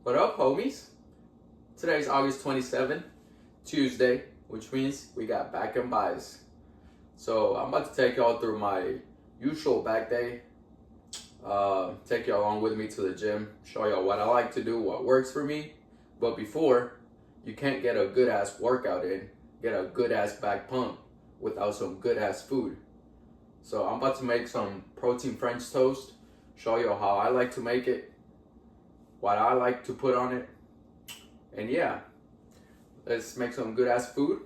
What up, homies? Today's August 27th, Tuesday, which means we got back and buys. So I'm about to take y'all through my usual back day. Take y'all along with me to the gym, show y'all what I like to do, what works for me. But before, you can't get a good ass workout in, get a good ass back pump without some good ass food. So I'm about to make some protein French toast, show y'all how I like to make it, what I like to put on it. And yeah, let's make some good ass food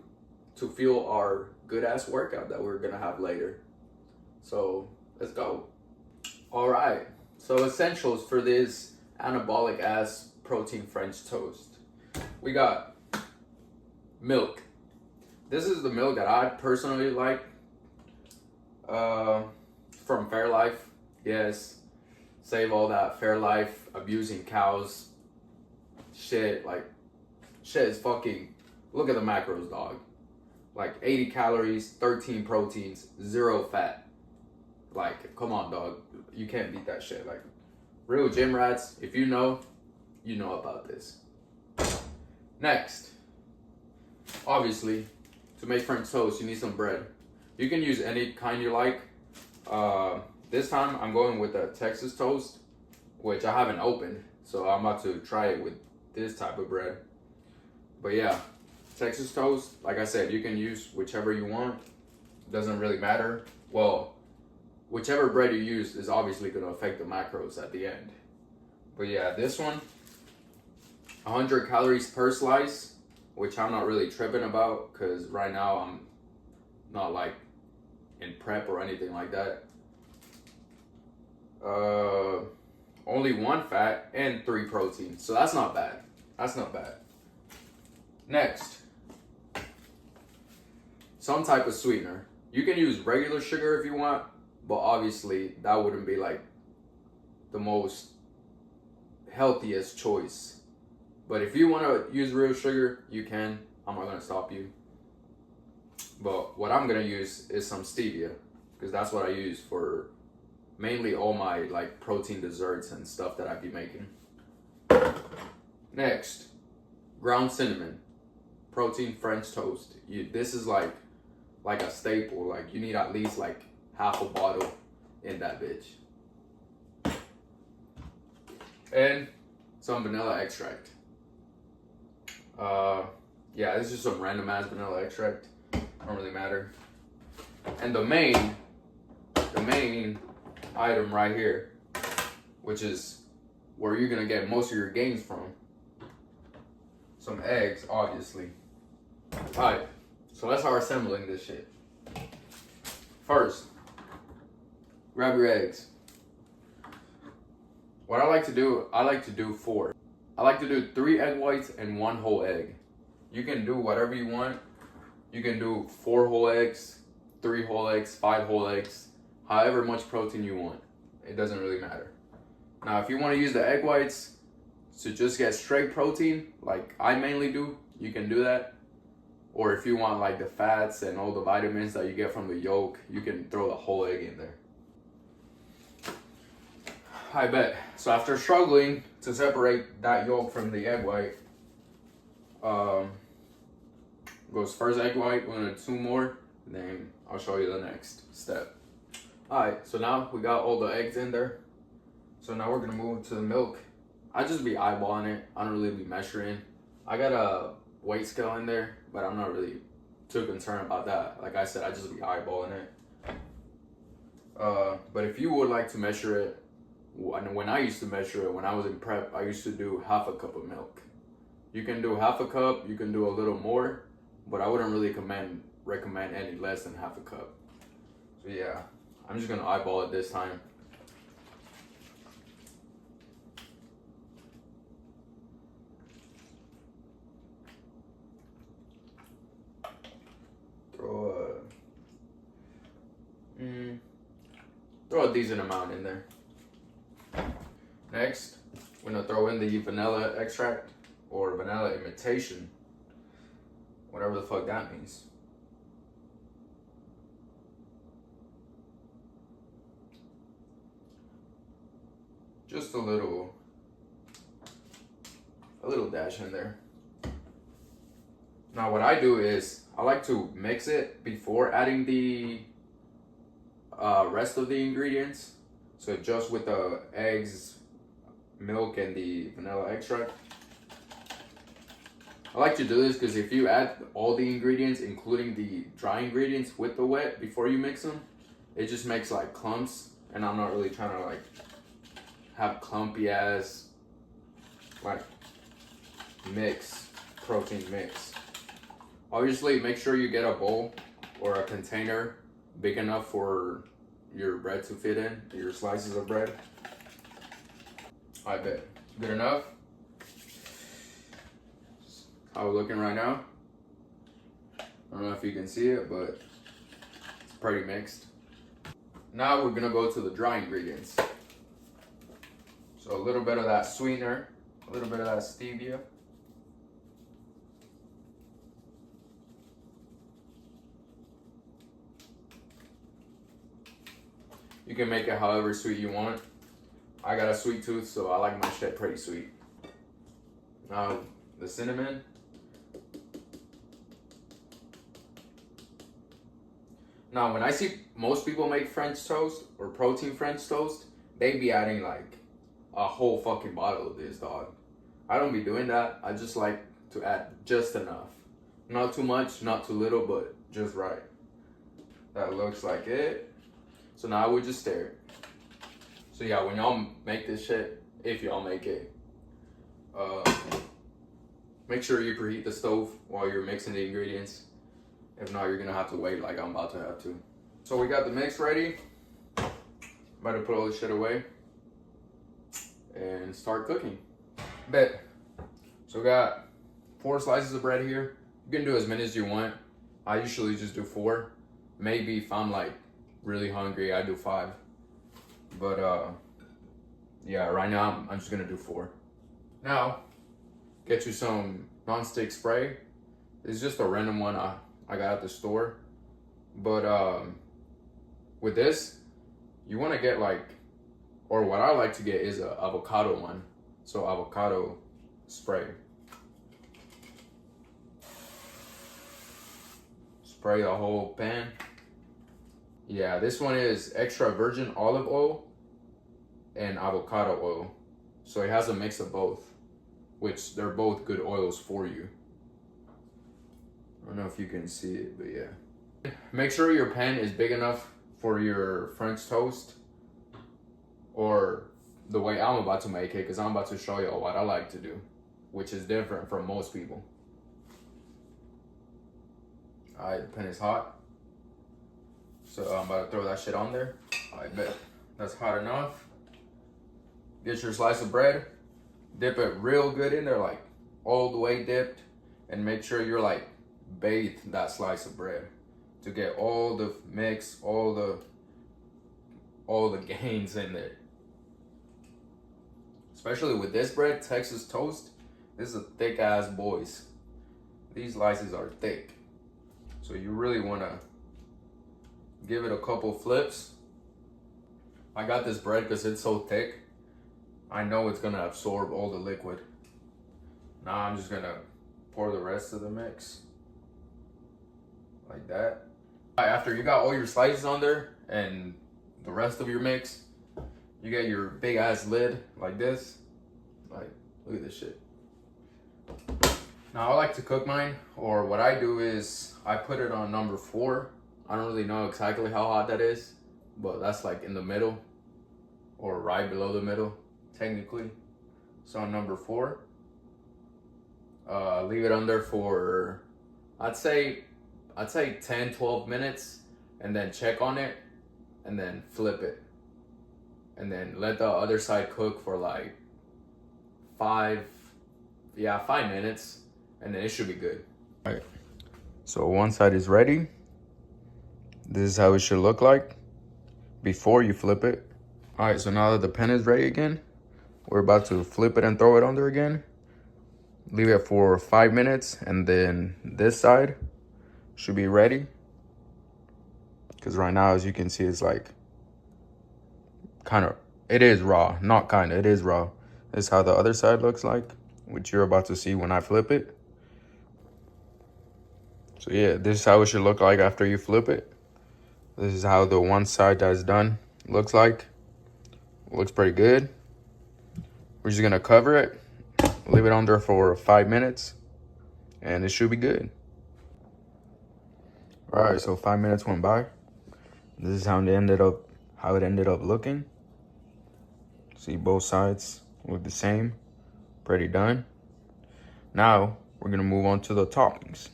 to fuel our good ass workout that we're gonna have later. So let's go. All right, so essentials for this anabolic ass protein French toast. We got milk. This is the milk that I personally like from Fairlife. Yes, save all that Fairlife abusing cows shit. Like, shit is fucking, look at the macros, dog. Like 80 calories, 13 proteins, 0 fat. Like, come on, dog. You can't beat that shit. Like, real gym rats, if you know about this. Next, obviously, to make French toast, you need some bread. You can use any kind you like. This time, I'm going with a Texas toast, which I haven't opened. So I'm about to try it with this type of bread. But yeah, Texas toast, like I said, you can use whichever you want. Doesn't really matter. Well, whichever bread you use is obviously going to affect the macros at the end. But yeah, this one, 100 calories per slice, which I'm not really tripping about because right now I'm not like in prep or anything like that. Only 1 fat and 3 proteins, so that's not bad. That's not bad. Next, some type of sweetener. You can use regular sugar if you want, but obviously that wouldn't be like the most healthiest choice. But if you want to use real sugar, you can. I'm not gonna stop you. But what I'm gonna use is some stevia, because that's what I use for mainly all my like protein desserts and stuff that I be making. Next, ground cinnamon, protein French toast. This is like a staple. Like, you need at least like half a bottle in that bitch. And some vanilla extract. Yeah, this is just some random ass vanilla extract. Don't really matter. And the main item right here, which is where you're gonna get most of your gains from. Some eggs, obviously. Alright, so let's start assembling this shit. First, grab your eggs. What I like to do 4. I like to do 3 egg whites and 1 whole egg. You can do whatever you want. You can do 4 whole eggs, 3 whole eggs, 5 whole eggs, however much protein you want. It doesn't really matter. Now, if you want to use the egg whites to just get straight protein, like I mainly do, you can do that. Or if you want like the fats and all the vitamins that you get from the yolk, you can throw the whole egg in there. I bet. So after struggling to separate that yolk from the egg white, goes first egg white, we're gonna do 2 more, then I'll show you the next step. Alright, so now we got all the eggs in there. So now we're gonna move to the milk. I just be eyeballing it. I don't really be measuring. I got a weight scale in there, but I'm not really too concerned about that. Like I said, I just be eyeballing it. But if you would like to measure it, when I used to measure it, when I was in prep, I used to do half a cup of milk. You can do half a cup, you can do a little more, but I wouldn't really recommend any less than half a cup. So yeah, I'm just gonna eyeball it this time. Throw a decent amount in there. Next, we're gonna throw in the vanilla extract or vanilla imitation, whatever the fuck that means. Just a little a little dash in there. Now what I do is I like to mix it before adding the rest of the ingredients. So just with the eggs, milk, and the vanilla extract. I like to do this because if you add all the ingredients, including the dry ingredients with the wet before you mix them, it just makes like clumps, and I'm not really trying to like have clumpy ass like protein mix. Obviously, make sure you get a bowl or a container big enough for your bread to fit in, your slices of bread. I bet. Good enough? How we're looking right now. I don't know if you can see it, but it's pretty mixed. Now we're gonna go to the dry ingredients. So a little bit of that sweetener, a little bit of that stevia. You can make it however sweet you want. I got a sweet tooth, so I like my shit pretty sweet. Now the cinnamon. Now, when I see most people make French toast or protein French toast, they be adding like a whole fucking bottle of this, dog. I don't be doing that. I just like to add just enough. Not too much, not too little, but just right. That looks like it. So now I would just stir it. So yeah, when y'all make this shit, if y'all make it, make sure you preheat the stove while you're mixing the ingredients. If not, you're gonna have to wait like I'm about to have to. So we got the mix ready. About to put all this shit away and start cooking. Bet. So we got 4 slices of bread here. You can do as many as you want. I usually just do 4. Maybe if I'm like really hungry, I do 5. But yeah, right now I'm just gonna do 4. Now, get you some non-stick spray. It's just a random one I got at the store. But with this, you want to get like, or what I like to get is a avocado one. So avocado spray. Spray the whole pan. Yeah, this one is extra virgin olive oil and avocado oil. So it has a mix of both, which they're both good oils for you. I don't know if you can see it, but yeah. Make sure your pan is big enough for your French toast, or the way I'm about to make it, because I'm about to show you what I like to do, which is different from most people. Alright, the pan is hot. So I'm about to throw that shit on there. I bet that's hot enough. Get your slice of bread, dip it real good in there, like all the way dipped, and make sure you're like bathe that slice of bread to get all the mix, all the gains in there. Especially with this bread, Texas toast, this is a thick ass boys. These slices are thick. So you really wanna give it a couple flips. I got this bread because it's so thick. I know it's gonna absorb all the liquid. Now I'm just gonna pour the rest of the mix. Like that. After you got all your slices on there and the rest of your mix, you get your big ass lid like this. Like, look at this shit. Now I like to cook mine, or what I do is I put it on number 4. I don't really know exactly how hot that is, but that's like in the middle or right below the middle, technically. So on number 4, leave it on there for, I'd say 10-12 minutes, and then check on it, and then flip it, and then let the other side cook for like 5 minutes, and then it should be good. All right, so one side is ready. This is how it should look like before you flip it. All right, so now that the pan is ready again, we're about to flip it and throw it on there again. Leave it for 5 minutes, and then this side should be ready. Because right now, as you can see, it's like it is raw, not kind of, it is raw. This is how the other side looks like which you're about to see when I flip it. So yeah, this is how it should look like after you flip it. This is how the one side that's done looks like. Looks pretty good. We're just gonna cover it, leave it on there for 5 minutes, and it should be good. All right, so 5 minutes went by. This is how it ended up looking. See, both sides look the same. Pretty done. Now we're gonna move on to the toppings.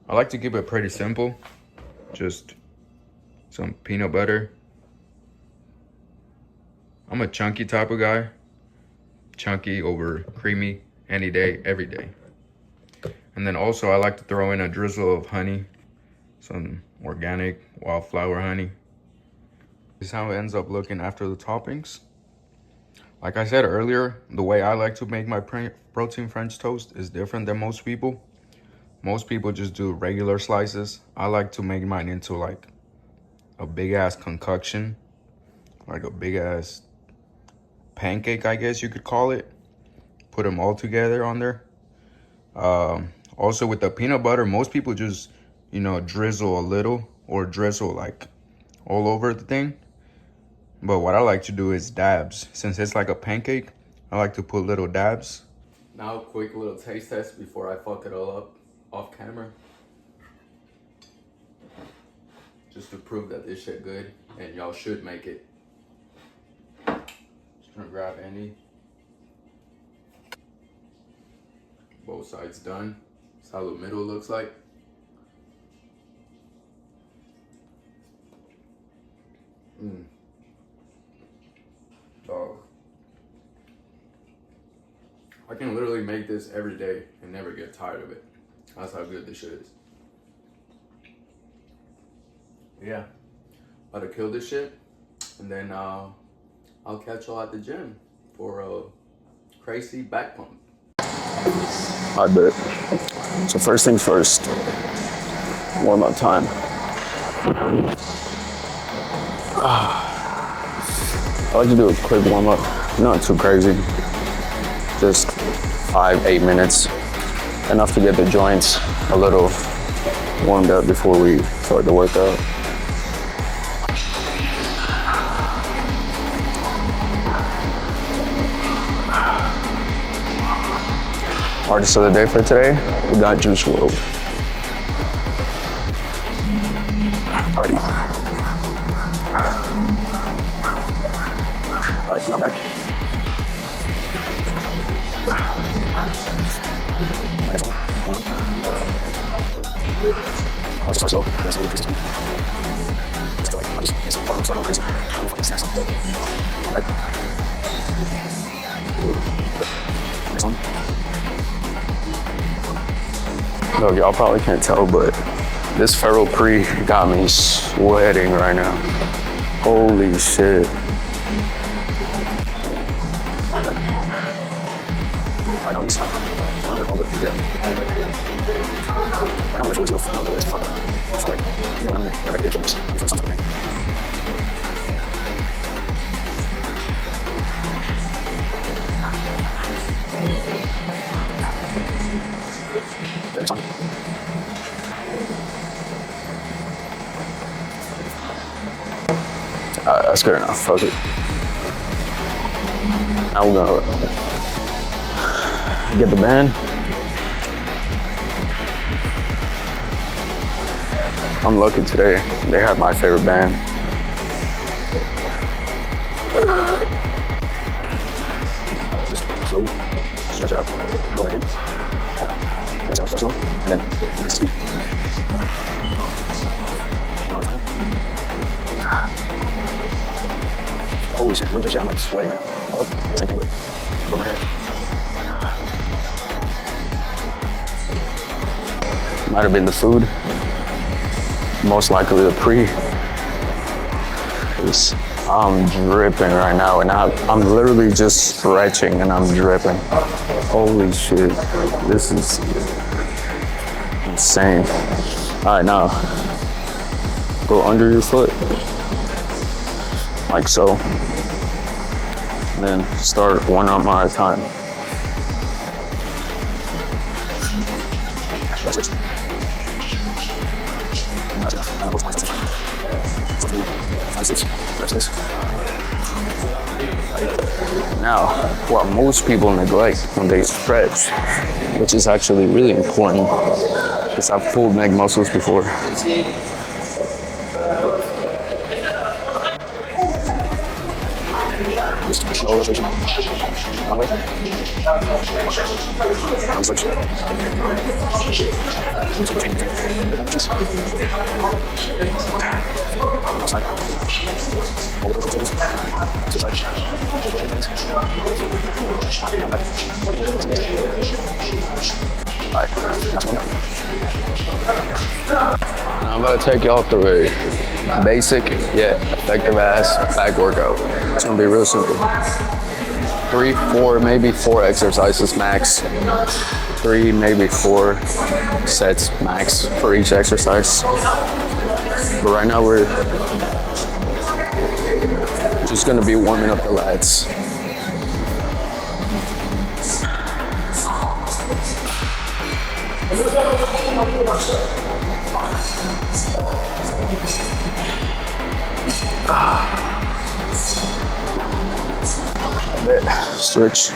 I like to keep it pretty simple. Just some peanut butter. I'm a chunky type of guy. Chunky over creamy any day, every day. And then also I like to throw in a drizzle of honey, some organic wildflower honey. This is how it ends up looking after the toppings. Like I said earlier, the way I like to make my protein French toast is different than most people. Most people just do regular slices. I like to make mine into like a big ass concoction, like a big ass pancake, I guess you could call it. Put them all together on there. Also with the peanut butter, most people just, drizzle a little or drizzle like all over the thing. But what I like to do is dabs. Since it's like a pancake, I like to put little dabs. Now, quick little taste test before I fuck it all up off camera. Just to prove that this shit good and y'all should make it. Just gonna grab any. Both sides done. That's how the middle looks like. Dog. I can literally make this every day and never get tired of it. That's how good this shit is. Yeah. About to kill this shit. And then I'll catch y'all at the gym for a crazy back pump. I bet. So first things first, warm up time. I like to do a quick warm up, not too crazy. Just 5-8 minutes, enough to get the joints a little warmed up before we start the workout. Artist of the day for today, we got Juice WRLD. Party. Alright, now back. I'll just start slow. That's a little crazy. Just like, I'll just get some fun, start going crazy. I'm fucking snacks. Alright. Next one. Look, y'all probably can't tell, but this Ferro Pre got me sweating right now. Holy shit. I know he's fine. I'm gonna go for another fuck. It's like, I'm never get games. It's something. That's good enough. Fuck it. Now we're gonna get the band. I'm lucky today. They have my favorite band. Just slow, stretch out, go ahead. Stretch out, slow, and then speed. Holy shit, look at shit, I'm like sweating. Oh, thank you. Go ahead. Might have been the food. Most likely the pre. I'm dripping right now, and I'm literally just stretching and I'm dripping. Holy shit, this is insane. All right, now go under your foot, like so. And then start one arm at a time. Now, what most people neglect when they stretch, which is actually really important, because I've pulled neck muscles before. Now I'm about to take y'all through a basic yet effective ass back workout. It's gonna be real simple. 3, 4, maybe 4 exercises max. 3, maybe 4 sets max for each exercise. But right now we're just gonna be warming up the lats. Switch.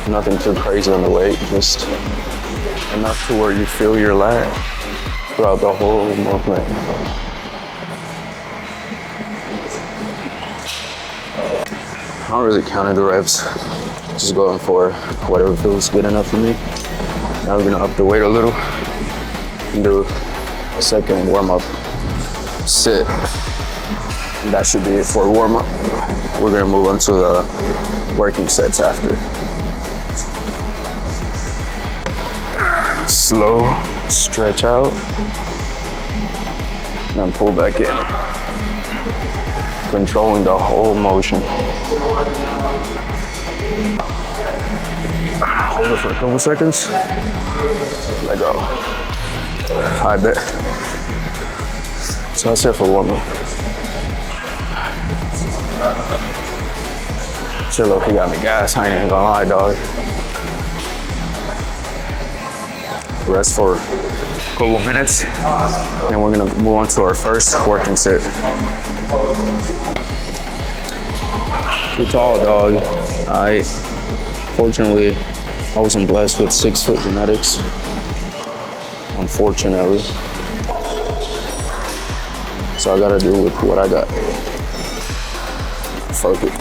Nothing too crazy on the weight, just enough to where you feel your lat throughout the whole movement. I don't really count the reps, just going for whatever feels good enough for me. Now we're gonna up the weight a little and do a second warm-up sit. And that should be it for a warm-up. We're gonna move on to the working sets after. Slow stretch out, and then pull back in. Controlling the whole motion. Hold it for a couple seconds. Let go. I bet. So that's it for warm-up. Shit, look, he got me gas. I ain't gonna lie, dog. Rest for a couple minutes, and we're gonna move on to our first working set. Too tall, dog. Fortunately, I wasn't blessed with 6-foot genetics. Unfortunately. So I gotta do with what I got. Fuck it.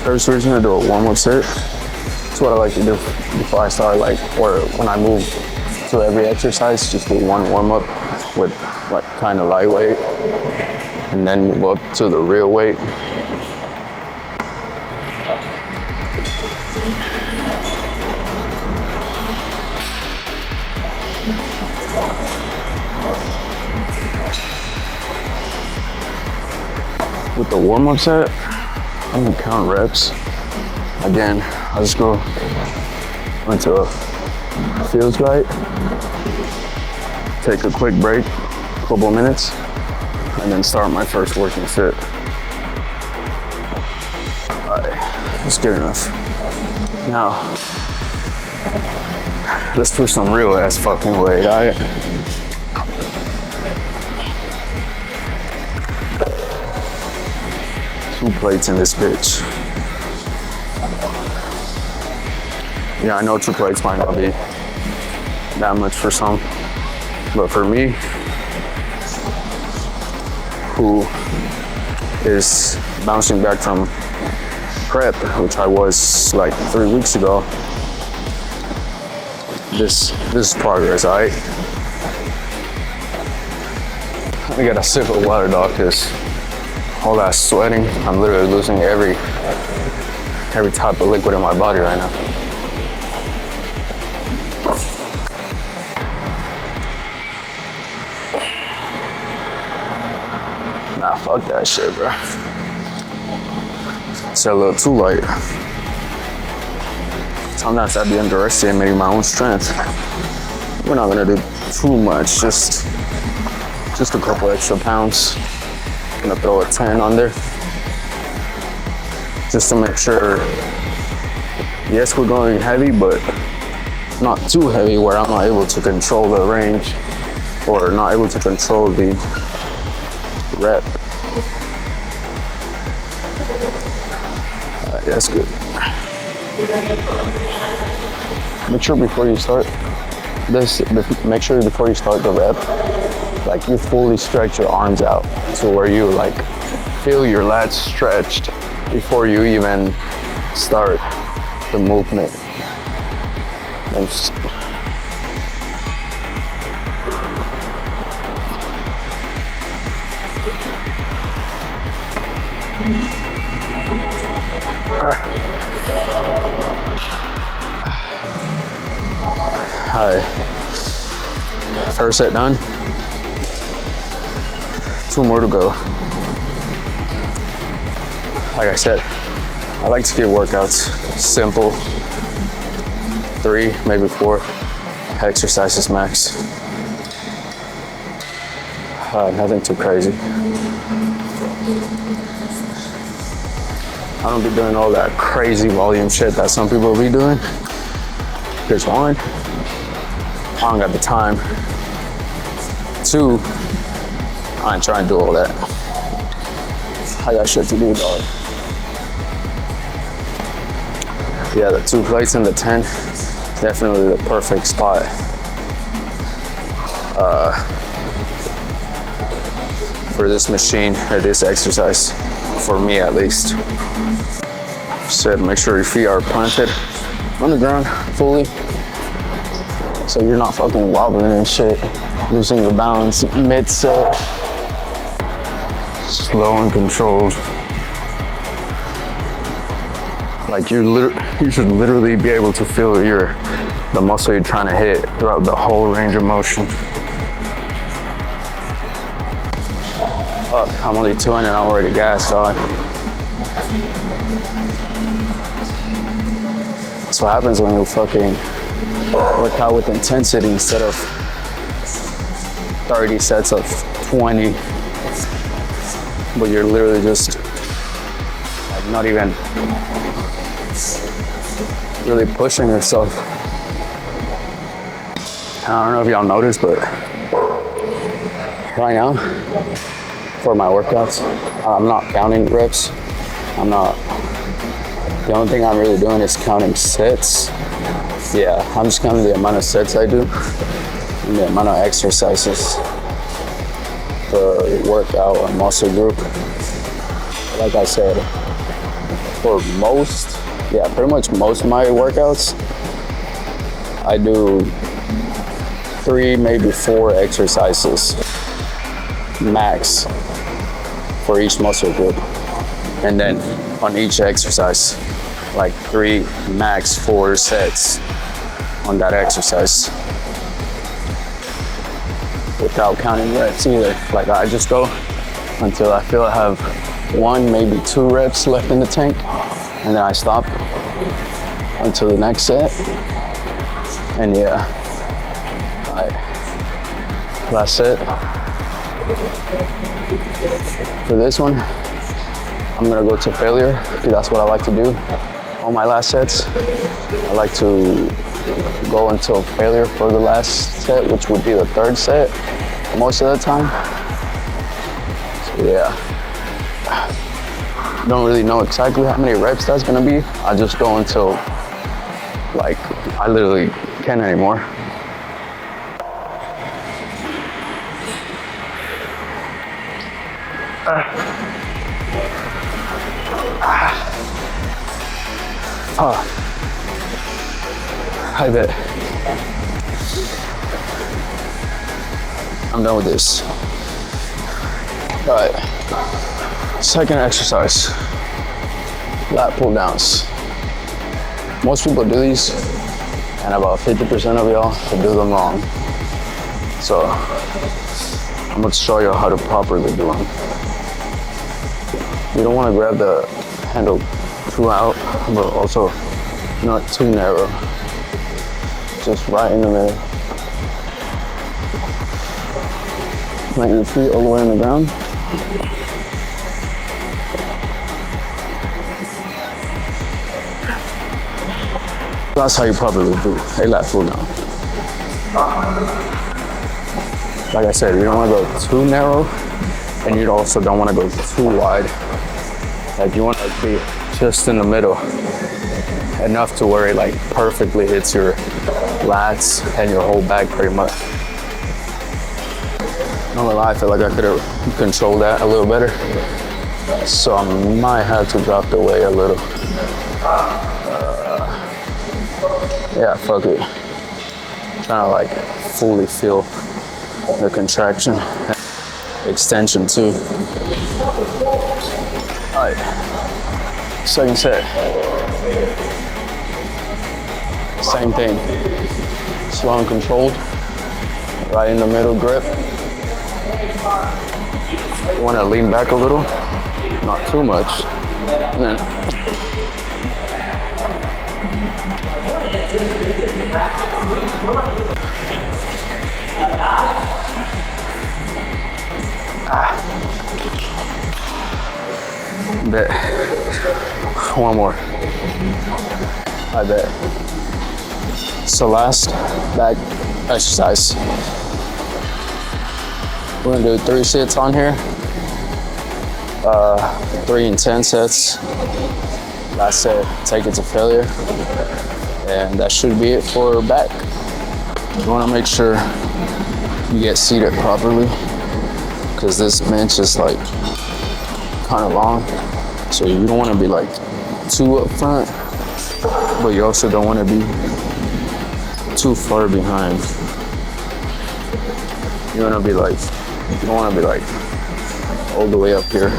First, we're just gonna do a warm-up set. That's what I like to do before I start, or when I move to every exercise, just do one warm-up with kind of lightweight, and then move up to the real weight. With the warm-up set, I'm gonna count reps. Again, I'll just go until it feels right. Take a quick break, a couple of minutes, and then start my first working set. All right, that's good enough. Now, let's push some real ass fucking weight, all right? Two plates in this bitch. Yeah, I know 2 plates might not be that much for some, but for me, who is bouncing back from prep, which I was like 3 weeks ago, this is progress, all right? I got a sip of water, dog, because all that sweating, I'm literally losing every type of liquid in my body right now. Nah, fuck that shit, bro. It's a little too light. Sometimes I be underestimating my own strength. We're not gonna do too much, just a couple extra pounds. gonna throw a 10 on there. Just to make sure, yes, we're going heavy, but not too heavy where I'm not able to control the range or not able to control the rep. That's good. Make sure before you start the rep, like you fully stretch your arms out to where you like feel your lats stretched before you even start the movement. And Alright, first set done. 2 more to go. Like I said, I like to keep workouts simple. 3, maybe 4 exercises max. Nothing too crazy. I don't be doing all that crazy volume shit that some people be doing. There's 1, I don't got the time. 2, I ain't trying to do all that. I got shit to do, dog. Yeah, the 2 plates and the 10, definitely the perfect spot. For this machine or this exercise, for me at least. Said make sure your feet are planted on the ground fully, so you're not fucking wobbling and shit, losing your balance mid-set. Slow and controlled. Like you should literally be able to feel the muscle you're trying to hit throughout the whole range of motion. Fuck, I'm only 2 in and I'm already gassed, dog. That's what happens when you fucking work out with intensity instead of 30 sets of 20. But you're literally just like not even really pushing yourself. I don't know if y'all noticed, but right now, for my workouts, I'm not counting reps. The only thing I'm really doing is counting sets. Yeah, I'm just counting the amount of sets I do and the amount of exercises per workout or muscle group. Like I said, for pretty much most of my workouts, I do 3, maybe 4 exercises max for each muscle group. And then on each exercise, like 3, max 4 sets on that exercise. Without counting reps either. Like I just go until I feel I have 1, maybe 2 reps left in the tank, and then I stop until the next set. And yeah, last set. For this one, I'm gonna go to failure because that's what I like to do on my last sets. I like to go until failure for the last set, which would be the 3rd set most of the time. So yeah, don't really know exactly how many reps that's gonna be. I just go until like I literally can't anymore. I bet. I'm done with this. All right, 2nd exercise, lat pull downs. Most people do these, and about 50% of y'all do them wrong. So I'm gonna show you how to properly do them. You don't want to grab the handle too out, but also not too narrow. Just right in the middle. Plant your feet all the way on the ground. That's how you probably would do. They let food now. Like I said, you don't want to go too narrow, and you also don't want to go too wide. Like you want to be just in the middle, enough to where it like perfectly hits your lats and your whole back pretty much. Not gonna lie, I feel like I could have controlled that a little better. So I might have to drop the weight a little. Yeah, fuck it. Trying to like fully feel the contraction, extension too. All right, second set. Same thing, slow and controlled, right in the middle grip. You want to lean back a little, not too much, and then bet. One more. I bet. So last back exercise. We're gonna do 3 sets on here. 3 and 10 sets. Last set, take it to failure. And that should be it for back. You wanna make sure you get seated properly, because this bench is like kind of long. So you don't wanna be like too up front, but you also don't wanna be too far behind. You don't wanna be like all the way up here,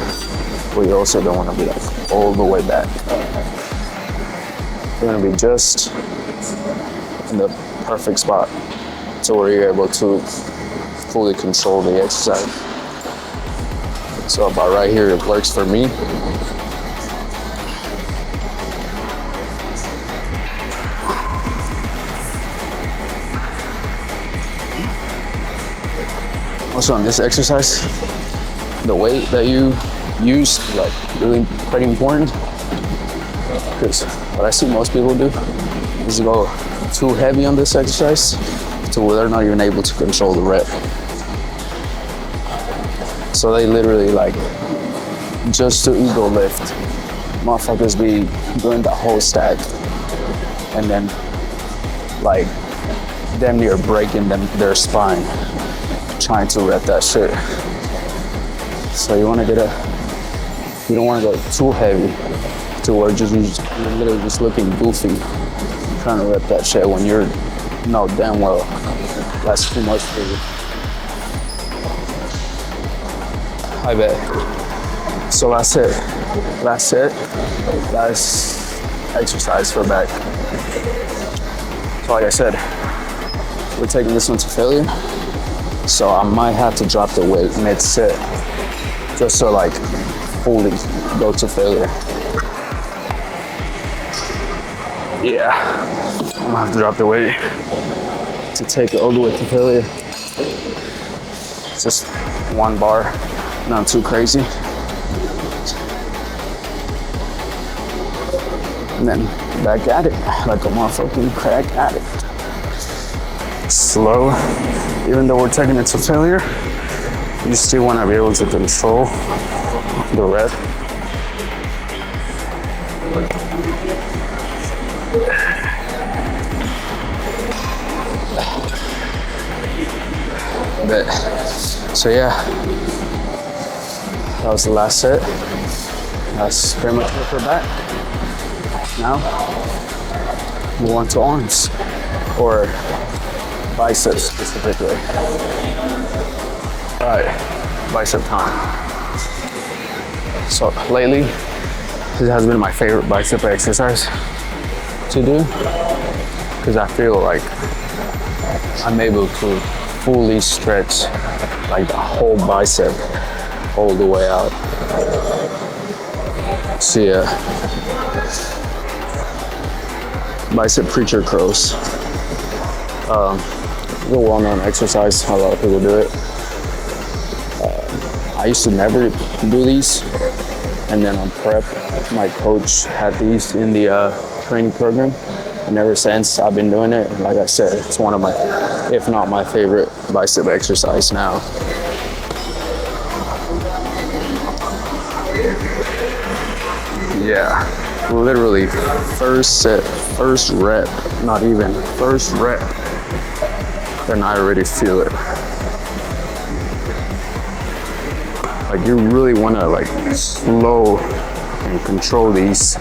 but you also don't wanna be like all the way back. You're gonna be just in the perfect spot to where you're able to fully control the exercise. So about right here, it works for me. Also on this exercise, the weight that you use is like really pretty important, because what I see most people do is go too heavy on this exercise to where they're not even able to control the rep. So they literally like, just to ego lift, motherfuckers be doing the whole stack and then like damn near breaking their spine trying to rep that shit. So you don't want to go too heavy to where you're literally just looking goofy trying to rep that shit when you're know damn well that's too much for you. I bet. So last exercise for back. So like I said, we're taking this one to failure. So I might have to drop the weight mid-set just to like fully go to failure. Yeah, I'm gonna have to drop the weight to take it all the way to failure. Just 1 bar, not too crazy. And then back at it, like a motherfucking crack addict. Slow, even though we're taking it to failure, you still want to be able to control the rep. So yeah, that was the last set. That's pretty much it for back. Now, move on to arms, or biceps specifically. All right, bicep time. So lately, this has been my favorite bicep exercise to do, because I feel like I'm able to fully stretch like the whole bicep all the way out. So yeah, bicep preacher curls. A well-known exercise, a lot of people do it. I used to never do these, and then on prep, my coach had these in the training program, And ever since I've been doing it, like I said, it's one of my, if not my favorite bicep exercise now. Yeah, literally first set, first rep, not even, first rep, and I already feel it. Like you really wanna like slow and control these,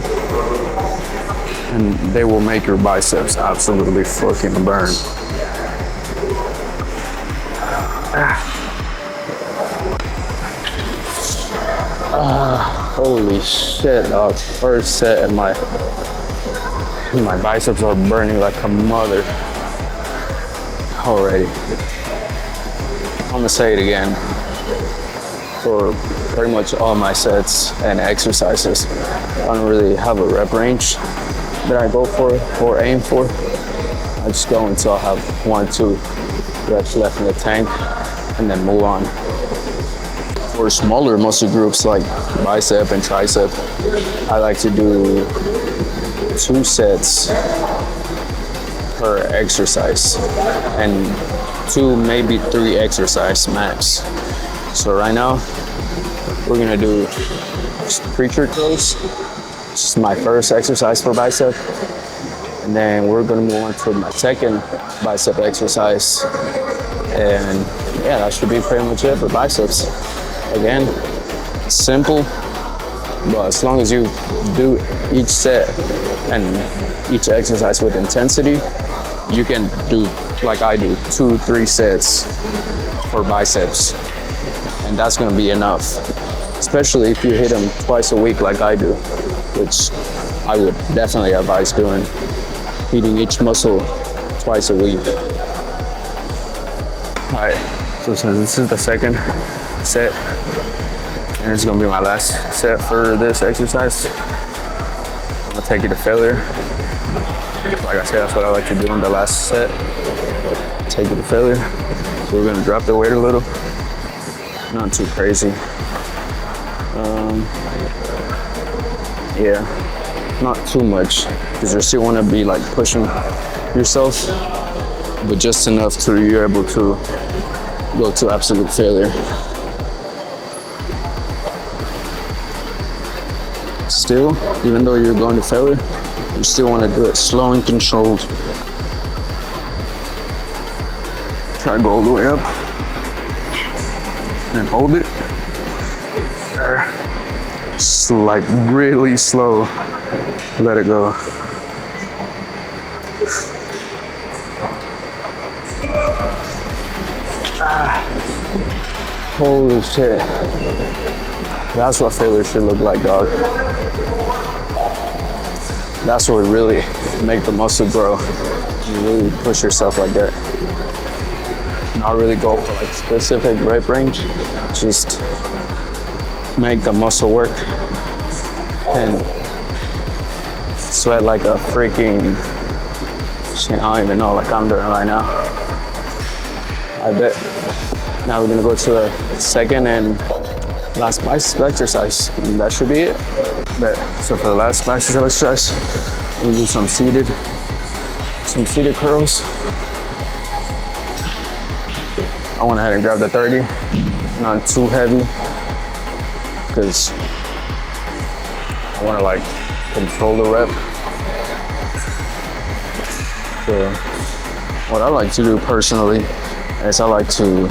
and they will make your biceps absolutely fucking burn. Holy shit, dog. First set and my biceps are burning like a mother already. I'm gonna say it again. For pretty much all my sets and exercises, I don't really have a rep range that I go for or aim for. I just go until I have 1-2 reps left in the tank and then move on. For smaller muscle groups like bicep and tricep, I like to do 2 sets per exercise and 2, maybe 3 exercise max. So right now, we're gonna do preacher curls. This is my first exercise for bicep. And then we're gonna move on to my second bicep exercise. And yeah, that should be pretty much it for biceps. Again, simple, but as long as you do each set and each exercise with intensity, you can do, like I do, 2-3 sets for biceps. And that's gonna be enough, especially if you hit them twice a week like I do, which I would definitely advise doing, hitting each muscle twice a week. All right, so since this is the second set, and it's gonna be my last set for this exercise, I'm gonna take it to failure. Like I said, that's what I like to do on the last set, take it to failure. So we're gonna drop the weight a little, not too crazy. Yeah, not too much, because you still wanna be like pushing yourself, but just enough to you're able to go to absolute failure. Still, even though you're going to failure, you still want to do it slow and controlled. Try to go all the way up and hold it. Just like really slow. Let it go. Holy shit. That's what failure should look like, dog. That's what would really make the muscle grow. You really push yourself like that. Not really go for like specific rep range. Just make the muscle work and sweat like a freaking shit. I don't even know, like I'm doing right now. I bet. Now we're gonna go to the second and last bicep exercise. And that should be it. But so for the last bicep exercise, we'll do some seated curls. I went ahead and grabbed the 30, not too heavy, because I want to like control the rep. So what I like to do personally is I like to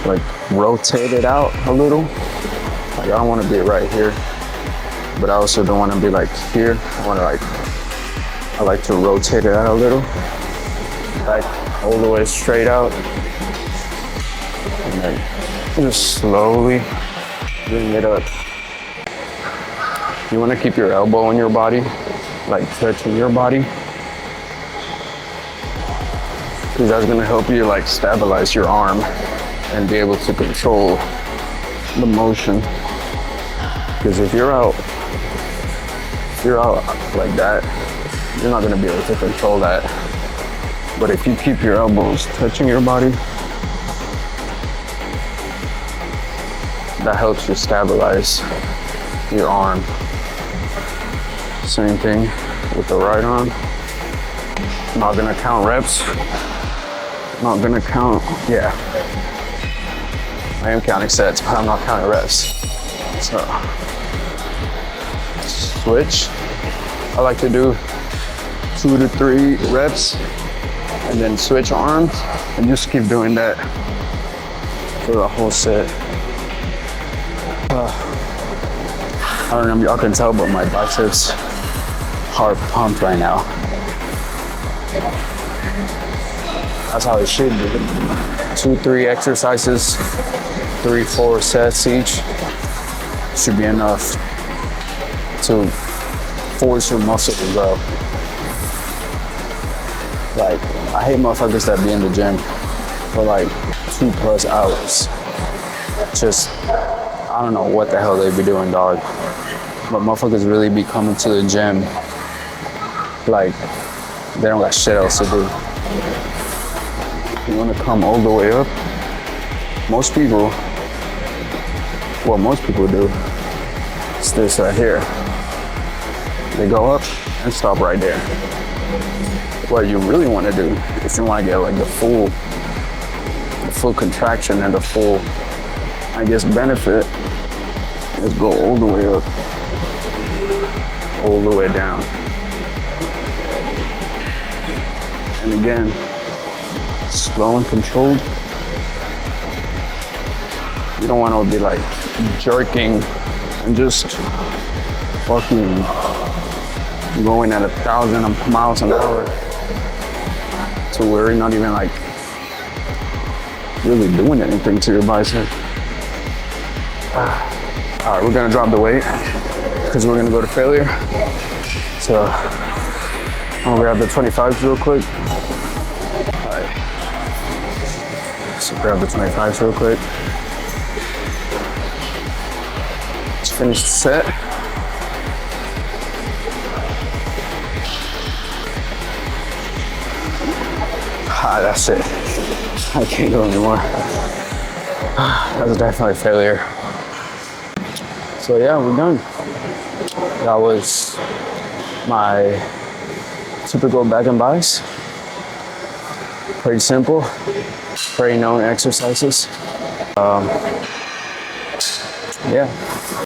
like rotate it out a little. Like I don't want to be right here, but I also don't want to be like here. I like to rotate it out a little, like all the way straight out, and then just slowly bring it up. You want to keep your elbow on your body, like touching your body, because that's gonna help you like stabilize your arm and be able to control the motion. Because if you're out like that, you're not gonna be able to control that. But if you keep your elbows touching your body, that helps you stabilize your arm. Same thing with the right arm. not gonna count reps. Not gonna count, yeah. I am counting sets, but I'm not counting reps. So, switch. I like to do 2 to 3 reps and then switch arms and just keep doing that for the whole set. I don't know if y'all can tell, but my biceps are pumped right now. That's how it should be. 2, 3 exercises, 3, 4 sets each should be enough to force your muscle to grow. Like, I hate motherfuckers that be in the gym for like 2+ hours. Just, I don't know what the hell they be doing, dog. But motherfuckers really be coming to the gym like they don't got shit else to do. You wanna come all the way up? Most people, what most people do is this right here. They go up and stop right there. What you really wanna do, if you wanna get like the full contraction and the full, I guess, benefit, is go all the way up, all the way down. And again, slow and controlled. You don't want to be like jerking and just fucking going at 1,000 miles an hour to where you're not even like really doing anything to your bicep. All right, we're gonna drop the weight because we're gonna go to failure. So I'm gonna grab the 25s real quick. All right. So grab the 25s real quick. Let's finish the set. That's it. I can't go anymore. That's definitely a failure. So yeah, we're done. That was my typical back and biceps. Pretty simple, pretty known exercises. Yeah.